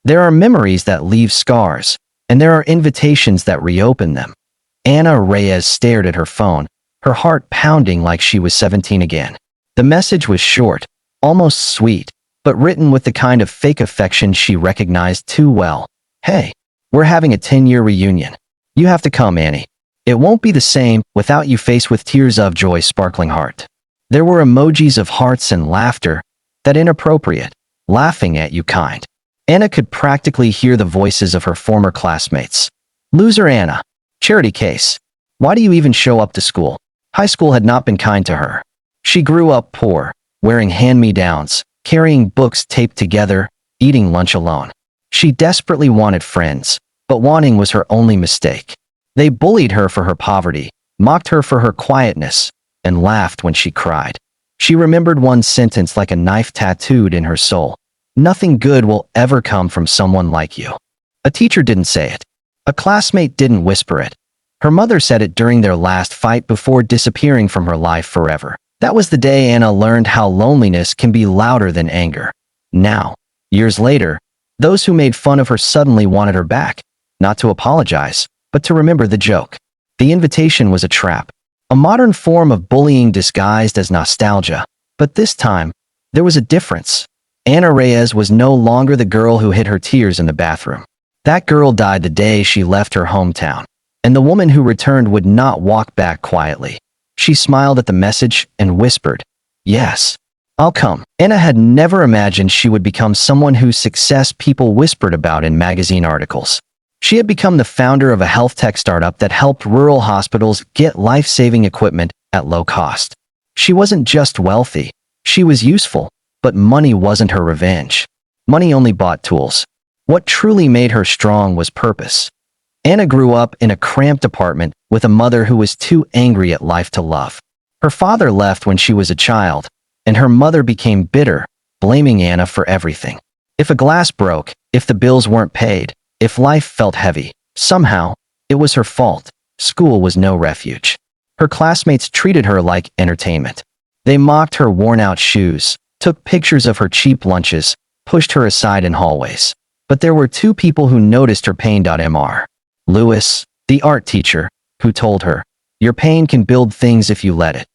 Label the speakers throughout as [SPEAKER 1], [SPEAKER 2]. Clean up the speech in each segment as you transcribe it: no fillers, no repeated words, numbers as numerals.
[SPEAKER 1] There are memories that leave scars, and there are invitations that reopen them. Ana Reyes stared at her phone, her heart pounding like she was 17 again. The message was short, almost sweet, but written with the kind of fake affection she recognized too well. Hey, we're having a 10-year reunion. You have to come, Annie. It won't be the same without you, face with tears of joy sparkling heart. There were emojis of hearts and laughter, that inappropriate, laughing at you kind. Anna could practically hear the voices of her former classmates. Loser Anna. Charity case. Why do you even show up to school? High school had not been kind to her. She grew up poor, wearing hand-me-downs, carrying books taped together, eating lunch alone. She desperately wanted friends, but wanting was her only mistake. They bullied her for her poverty, mocked her for her quietness, and laughed when she cried. She remembered one sentence like a knife tattooed in her soul. Nothing good will ever come from someone like you. A teacher didn't say it. A classmate didn't whisper it. Her mother said it during their last fight before disappearing from her life forever. That was the day Anna learned how loneliness can be louder than anger. Now, years later, those who made fun of her suddenly wanted her back, not to apologize, but to remember the joke. The invitation was a trap, a modern form of bullying disguised as nostalgia. But this time, there was a difference. Ana Reyes was no longer the girl who hid her tears in the bathroom. That girl died the day she left her hometown, and the woman who returned would not walk back quietly. She smiled at the message and whispered, "Yes, I'll come." Anna had never imagined she would become someone whose success people whispered about in magazine articles. She had become the founder of a health tech startup that helped rural hospitals get life-saving equipment at low cost. She wasn't just wealthy, she was useful, but money wasn't her revenge. Money only bought tools. What truly made her strong was purpose. Anna grew up in a cramped apartment with a mother who was too angry at life to love. Her father left when she was a child, and her mother became bitter, blaming Anna for everything. If a glass broke, if the bills weren't paid, if life felt heavy, somehow, it was her fault. School was no refuge. Her classmates treated her like entertainment. They mocked her worn-out shoes, took pictures of her cheap lunches, pushed her aside in hallways. But there were two people who noticed her pain. Mr. Lewis, the art teacher, who told her, "Your pain can build things if you let it."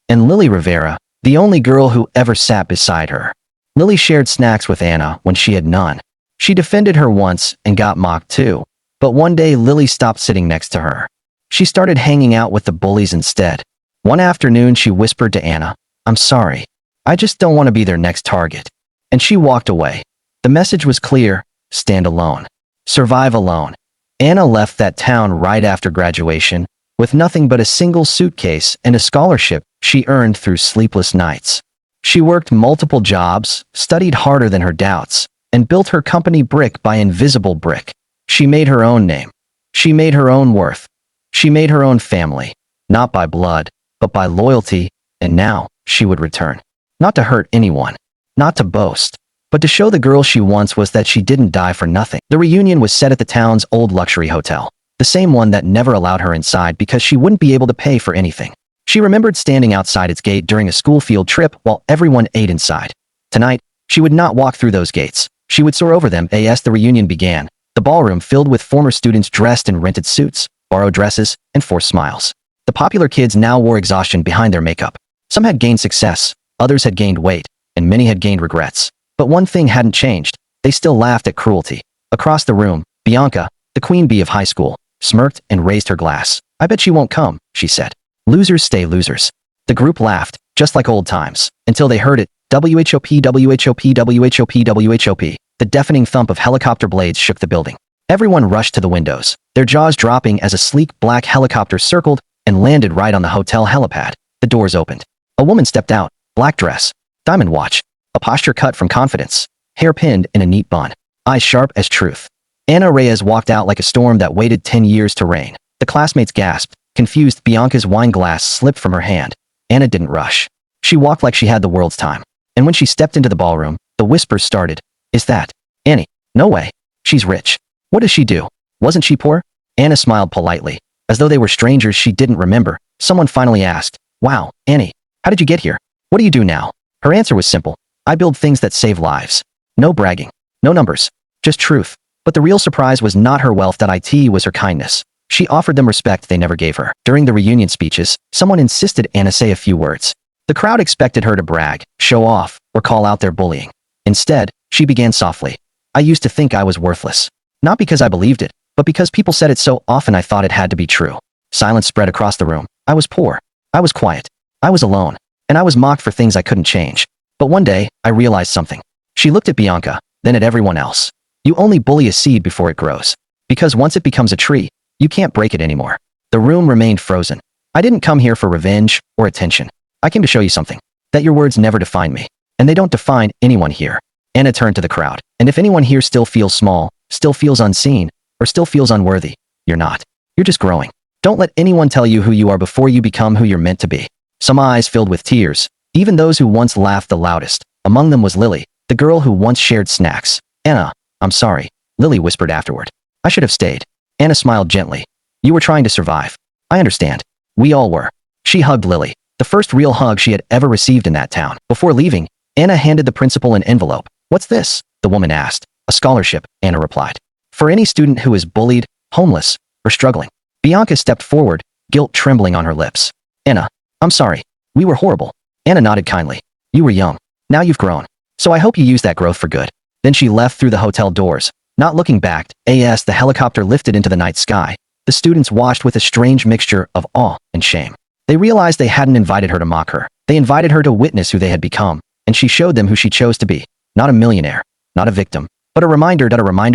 [SPEAKER 1] And Lily Rivera, the only girl who ever sat beside her. Lily shared snacks with Anna when she had none. She defended her once and got mocked too. But one day Lily stopped sitting next to her. She started hanging out with the bullies instead. One afternoon she whispered to Anna, "I'm sorry. I just don't want to be their next target." And she walked away. The message was clear: stand alone. Survive alone. Anna left that town right after graduation, with nothing but a single suitcase and a scholarship she earned through sleepless nights. She worked multiple jobs, studied harder than her doubts, and built her company brick by invisible brick. She made her own name. She made her own worth. She made her own family, not by blood, but by loyalty, and now she would return. Not to hurt anyone, not to boast, but to show the girl she once was that she didn't die for nothing. The reunion was set at the town's old luxury hotel, the same one that never allowed her inside because she wouldn't be able to pay for anything. She remembered standing outside its gate during a school field trip while everyone ate inside. Tonight, she would not walk through those gates. She would soar over them as the reunion began, the ballroom filled with former students dressed in rented suits, borrowed dresses, and forced smiles. The popular kids now wore exhaustion behind their makeup. Some had gained success, others had gained weight, and many had gained regrets. But one thing hadn't changed. They still laughed at cruelty. Across the room, Bianca, the queen bee of high school, smirked and raised her glass. "I bet she won't come," she said. "Losers stay losers." The group laughed, just like old times, until they heard it. WHOP, WHOP, WHOP, WHOP. The deafening thump of helicopter blades shook the building. Everyone rushed to the windows, their jaws dropping as a sleek black helicopter circled and landed right on the hotel helipad. The doors opened. A woman stepped out, black dress, diamond watch, a posture cut from confidence, hair pinned in a neat bun, eyes sharp as truth. Ana Reyes walked out like a storm that waited 10 years to rain. The classmates gasped, confused. Bianca's wine glass slipped from her hand. Anna didn't rush. She walked like she had the world's time. And when she stepped into the ballroom, the whispers started. "Is that Annie? No way. She's rich. What does she do? Wasn't she poor?" Anna smiled politely, as though they were strangers she didn't remember. Someone finally asked, "Wow, Annie, how did you get here? What do you do now?" Her answer was simple. "I build things that save lives." No bragging. No numbers. Just truth. But the real surprise was not her wealth. It was her kindness. She offered them respect they never gave her. During the reunion speeches, someone insisted Anna say a few words. The crowd expected her to brag, show off, or call out their bullying. Instead, she began softly. I used to think I was worthless. Not because I believed it, but because people said it so often I thought it had to be true. Silence spread across the room. I was poor. I was quiet. I was alone. And I was mocked for things I couldn't change. But one day, I realized something. She looked at Bianca, then at everyone else. You only bully a seed before it grows. Because once it becomes a tree, you can't break it anymore. The room remained frozen. I didn't come here for revenge or attention. I came to show you something. That your words never define me. And they don't define anyone here. Anna turned to the crowd. And if anyone here still feels small, still feels unseen, or still feels unworthy, you're not. You're just growing. Don't let anyone tell you who you are before you become who you're meant to be. Some eyes filled with tears, even those who once laughed the loudest. Among them was Lily, the girl who once shared snacks. Anna, I'm sorry, Lily whispered afterward. I should have stayed. Anna smiled gently. You were trying to survive. I understand. We all were. She hugged Lily, the first real hug she had ever received in that town. Before leaving, Anna handed the principal an envelope. What's this? The woman asked. A scholarship, Anna replied. For any student who is bullied, homeless, or struggling. Bianca stepped forward, guilt trembling on her lips. Anna, I'm sorry. We were horrible. Anna nodded kindly. You were young. Now you've grown. So I hope you use that growth for good. Then she left through the hotel doors. Not looking back, as the helicopter lifted into the night sky, the students watched with a strange mixture of awe and shame. They realized they hadn't invited her to mock her. They invited her to witness who they had become, and she showed them who she chose to be. Not a millionaire, not a victim, but a reminder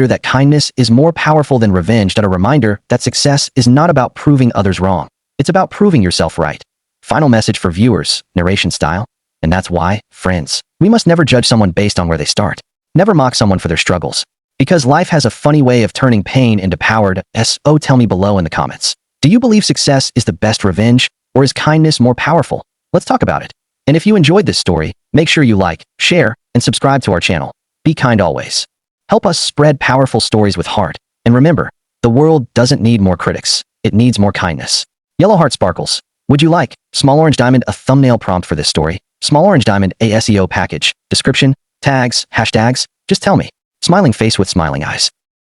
[SPEAKER 1] that kindness is more powerful than revenge. A reminder that success is not about proving others wrong. It's about proving yourself right. Final message for viewers, narration style. And that's why, friends, we must never judge someone based on where they start. Never mock someone for their struggles. Because life has a funny way of turning pain into power. So tell me below in the comments. Do you believe success is the best revenge, or is kindness more powerful? Let's talk about it. And if you enjoyed this story, make sure you like, share, and subscribe to our channel. Be kind always. Help us spread powerful stories with heart. And remember, the world doesn't need more critics. It needs more kindness. Yellow heart sparkles. Would you like small orange diamond a thumbnail prompt for this story? Small orange diamond a SEO package. Description, tags, hashtags. Just tell me. Smiling face with smiling eyes.